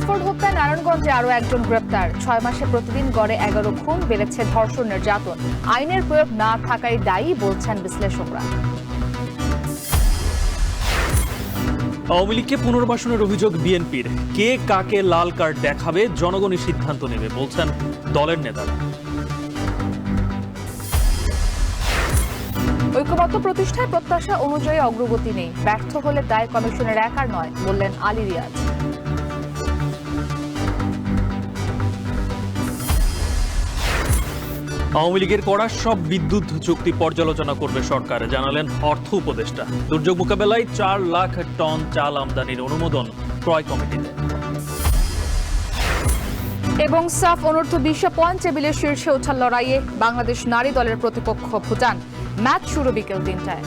Oxford হত্যায় নারায়ণগঞ্জে আরো একজন গ্রেপ্তার। 6 মাসে প্রতিদিন গড়ে 11 খুন, বেড়েছে ধর্ষণ নির্যাতন। আইনের প্রয়োগ না থাকাই দায়ী বলছেন বিশ্লেষকরা। আওয়ামী লীগকে পুনর্বাসনের অভিযোগ বিএনপির। কে কাকে লাল কার্ড দেখাবে জনগণই সিদ্ধান্ত নেবে বলছেন দলের নেতারা। ঐক্যমত্য প্রতিষ্ঠায় প্রত্যাশা অনুযায়ী অগ্রগতি নেই, ব্যর্থ হলে দায় কমিশনের একার নয় বললেন আলী রিয়াজ। আওয়ামী লীগের করা সব বিদ্যুৎ চুক্তি পর্যালোচনা করবে সরকার, জানালেন অর্থ উপদেষ্টা। দুর্যোগ মোকাবেলায় 4 লাখ টন চাল আমদানির অনুমোদন ক্রয় কমিটিতে। এবং সাফ অনূর্ধ্ব 20 পয়েন্ট টেবিলের শীর্ষে ওঠার লড়াইয়ে বাংলাদেশ নারী দলের প্রতিপক্ষ ভুটান। ম্যাচ শুরু বিকেল 3টায়।